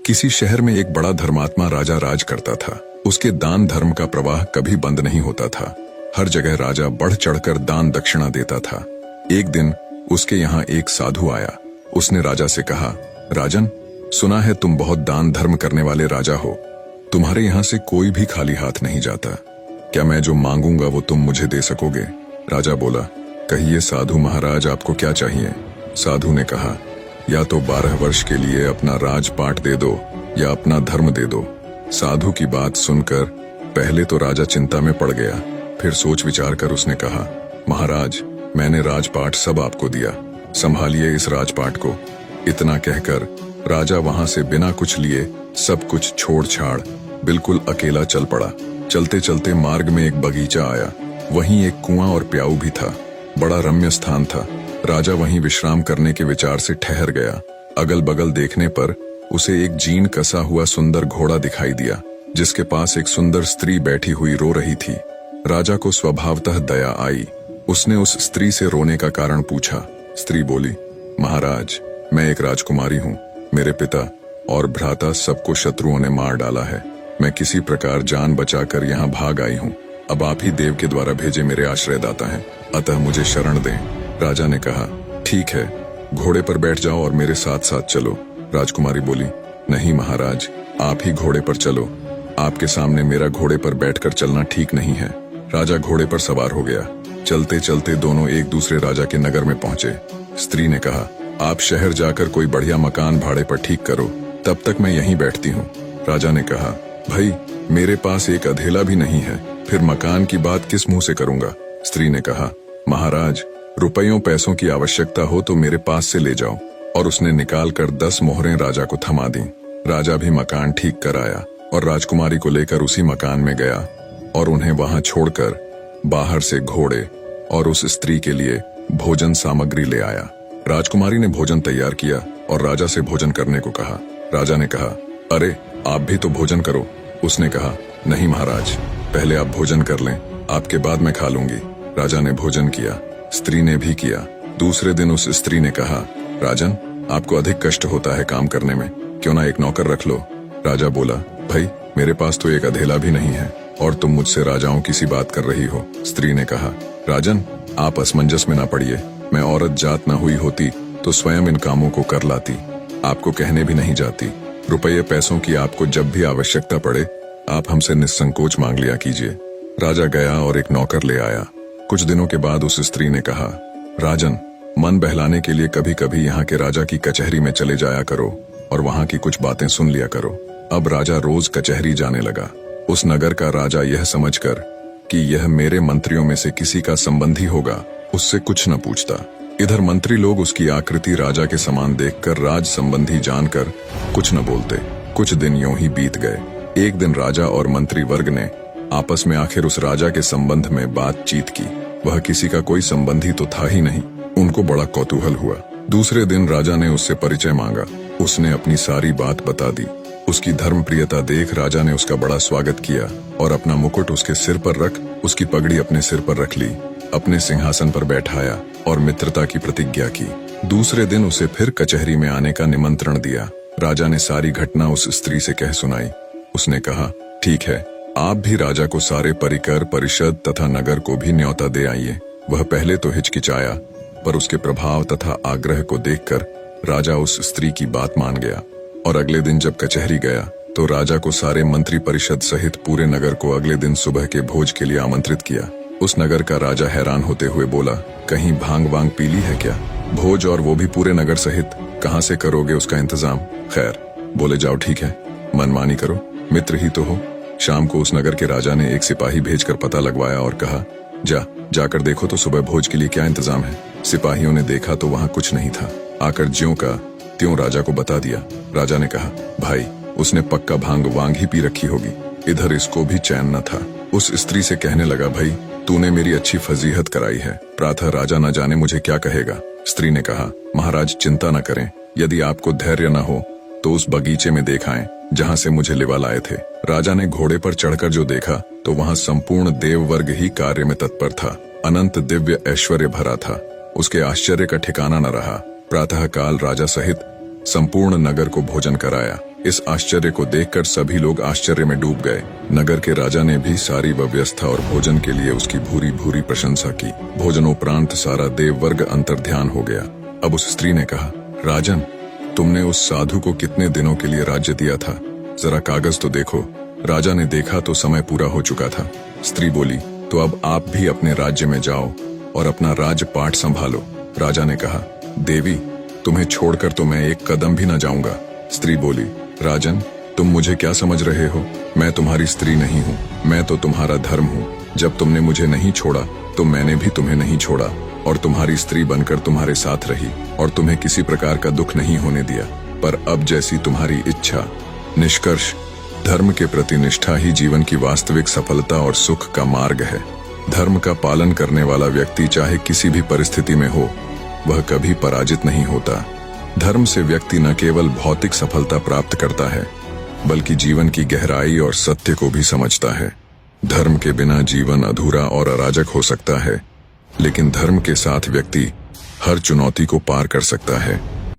किसी शहर में एक बड़ा धर्मात्मा राजा राज करता था। उसके दान धर्म का प्रवाह कभी बंद नहीं होता था। हर जगह राजा बढ़ चढ़कर दान दक्षिणा देता था। एक दिन उसके यहाँ एक साधु आया। उसने राजा से कहा, राजन, सुना है तुम बहुत दान धर्म करने वाले राजा हो। तुम्हारे यहाँ से कोई भी खाली हाथ नहीं जाता। क्या मैं जो मांगूंगा वो तुम मुझे दे सकोगे? राजा बोला, कहिए साधु महाराज, आपको क्या चाहिए? साधु ने कहा, या तो 12 वर्ष के लिए अपना राजपाट दे दो या अपना धर्म दे दो। साधु की बात सुनकर पहले तो राजा चिंता में पड़ गया, फिर सोच विचार कर उसने कहा, महाराज, मैंने राजपाट सब आपको दिया, संभालिए इस राजपाट को। इतना कहकर राजा वहां से बिना कुछ लिए सब कुछ छोड़ छाड़ बिल्कुल अकेला चल पड़ा। चलते चलते मार्ग में एक बगीचा आया। वहीं एक कुआं और प्याऊ भी था। बड़ा रम्य स्थान था। राजा वहीं विश्राम करने के विचार से ठहर गया। अगल बगल देखने पर उसे एक जीर्ण कसा हुआ सुंदर घोड़ा दिखाई दिया, जिसके पास एक सुंदर स्त्री बैठी हुई रो रही थी। राजा को स्वभावतः दया आई। उसने उस स्त्री से रोने का कारण पूछा। स्त्री बोली, महाराज, मैं एक राजकुमारी हूँ। मेरे पिता और भ्राता सबको शत्रुओं ने मार डाला है। मैं किसी प्रकार जान बचाकर यहाँ भाग आई हूँ। अब आप ही देव के द्वारा भेजे मेरे आश्रयदाता हैं, अतः मुझे शरण दें। राजा ने कहा, ठीक है, घोड़े पर बैठ जाओ और मेरे साथ साथ चलो। राजकुमारी बोली, नहीं महाराज, आप ही घोड़े पर चलो। आपके सामने मेरा घोड़े पर बैठकर चलना ठीक नहीं है। राजा घोड़े पर सवार हो गया। चलते चलते दोनों एक दूसरे राजा के नगर में पहुंचे। स्त्री ने कहा, आप शहर जाकर कोई बढ़िया मकान भाड़े पर ठीक करो, तब तक मैं यहीं बैठती हूँ। राजा ने कहा, भाई, मेरे पास एक अधेला भी नहीं है, फिर मकान की बात किस मुंह से करूंगा? स्त्री ने कहा, महाराज, रुपयों पैसों की आवश्यकता हो तो मेरे पास से ले जाओ। और उसने निकालकर 10 मोहरें राजा को थमा दी। राजा भी मकान ठीक कर आया और राजकुमारी को लेकर उसी मकान में गया और उन्हें वहां छोड़कर बाहर से घोड़े और उस स्त्री के लिए भोजन सामग्री ले आया। राजकुमारी ने भोजन तैयार किया और राजा से भोजन करने को कहा। राजा ने कहा, अरे, आप भी तो भोजन करो। उसने कहा, नहीं महाराज, पहले आप भोजन कर लें, आपके बाद मैं खा लूंगी। राजा ने भोजन किया, स्त्री ने भी किया। दूसरे दिन उस स्त्री ने कहा, राजन, आपको अधिक कष्ट होता है काम करने में, क्यों ना एक नौकर रख लो। राजा बोला, भाई, मेरे पास तो एक अधेला भी नहीं है और तुम मुझसे राजाओं की सी बात कर रही हो। स्त्री ने कहा, राजन, आप असमंजस में ना पड़िए। मैं औरत जात न हुई होती तो स्वयं इन कामों को कर लाती। आपको कहने भी नहीं जाती। रुपये पैसों की आपको जब भी आवश्यकता पड़े, आप हमसे निस्संकोच मांग लिया कीजिए। राजा गया और एक नौकर ले आया। कुछ दिनों के बाद उस स्त्री ने कहा, राजन, मन बहलाने के लिए कभी कभी यहाँ के राजा की कचहरी में चले जाया करो और वहाँ की कुछ बातें सुन लिया करो। अब राजा रोज कचहरी जाने लगा। उस नगर का राजा यह समझकर कि यह मेरे मंत्रियों में से किसी का संबंधी होगा, उससे कुछ न पूछता। इधर मंत्री लोग उसकी आकृति राजा के समान देखकर राज संबंधी जानकर कुछ न बोलते। कुछ दिन यूं ही बीत गए। एक दिन राजा और मंत्री वर्ग ने आपस में आखिर उस राजा के संबंध में बातचीत की। वह किसी का कोई संबंधी तो था ही नहीं। उनको बड़ा कौतूहल हुआ। दूसरे दिन राजा ने उससे परिचय मांगा। उसने अपनी सारी बात बता दी। उसकी धर्मप्रियता देख राजा ने उसका बड़ा स्वागत किया और अपना मुकुट उसके सिर पर रख उसकी पगड़ी अपने सिर पर रख ली, अपने सिंहासन पर बैठाया और मित्रता की प्रतिज्ञा की। दूसरे दिन उसे फिर कचहरी में आने का निमंत्रण दिया। राजा ने सारी घटना उस स्त्री से कह सुनाई। उसने कहा, ठीक है, आप भी राजा को सारे परिकर परिषद तथा नगर को भी न्योता दे आइए। वह पहले तो हिचकिचाया, पर उसके प्रभाव तथा आग्रह को देखकर राजा उस स्त्री की बात मान गया और अगले दिन जब कचहरी गया तो राजा को सारे मंत्री परिषद सहित पूरे नगर को अगले दिन सुबह के भोज के लिए आमंत्रित किया। उस नगर का राजा हैरान होते हुए बोला, कहीं भांग वांग पी ली है क्या? भोज और वो भी पूरे नगर सहित, कहाँ से करोगे उसका इंतजाम? खैर, बोले, जाओ ठीक है, मनमानी करो, मित्र ही तो हो। शाम को उस नगर के राजा ने एक सिपाही भेजकर पता लगवाया और कहा, जाकर देखो तो सुबह भोज के लिए क्या इंतजाम है। सिपाहियों ने देखा तो वहाँ कुछ नहीं था। आकर ज्यों का त्यों राजा को बता दिया। राजा ने कहा, भाई, उसने पक्का भांग वांग ही पी रखी होगी। इधर इसको भी चैन न था। उस स्त्री से कहने लगा, भाई, तूने मेरी अच्छी फजीहत कराई है, प्रातः राजा न जाने मुझे क्या कहेगा। स्त्री ने कहा, महाराज, चिंता न करें। यदि आपको धैर्य न हो तो उस बगीचे में देखाएं जहाँ से मुझे लिवा लाए थे। राजा ने घोड़े पर चढ़कर जो देखा तो वहाँ संपूर्ण देव वर्ग ही कार्य में तत्पर था। अनंत दिव्य ऐश्वर्य भरा था। उसके आश्चर्य का ठिकाना न रहा। प्रातः काल राजा सहित संपूर्ण नगर को भोजन कराया। इस आश्चर्य को देखकर सभी लोग आश्चर्य में डूब गए। नगर के राजा ने भी सारी व्यवस्था और भोजन के लिए उसकी भूरी भूरी प्रशंसा की। भोजनोपरांत सारा देववर्ग अंतर्ध्यान हो गया। अब उस स्त्री ने कहा, राजन, तुमने उस साधु को कितने दिनों के लिए राज्य दिया था? जरा कागज तो देखो। राजा ने देखा तो समय पूरा हो चुका था। स्त्री बोली, तो अब आप भी अपने राज्य में जाओ और अपना राजपाट संभालो। राजा ने कहा, देवी, तुम्हें छोड़कर तो मैं एक कदम भी न जाऊंगा। स्त्री बोली, राजन, तुम मुझे क्या समझ रहे हो? मैं तुम्हारी स्त्री नहीं हूँ, मैं तो तुम्हारा धर्म हूँ। जब तुमने मुझे नहीं छोड़ा तो मैंने भी तुम्हें नहीं छोड़ा और तुम्हारी स्त्री बनकर तुम्हारे साथ रही और तुम्हें किसी प्रकार का दुख नहीं होने दिया। पर अब जैसी तुम्हारी इच्छा। निष्कर्ष, धर्म के प्रति निष्ठा ही जीवन की वास्तविक सफलता और सुख का मार्ग है। धर्म का पालन करने वाला व्यक्ति चाहे किसी भी परिस्थिति में हो, वह कभी पराजित नहीं होता। धर्म से व्यक्ति न केवल भौतिक सफलता प्राप्त करता है, बल्कि जीवन की गहराई और सत्य को भी समझता है। धर्म के बिना जीवन अधूरा और अराजक हो सकता है, लेकिन धर्म के साथ व्यक्ति हर चुनौती को पार कर सकता है।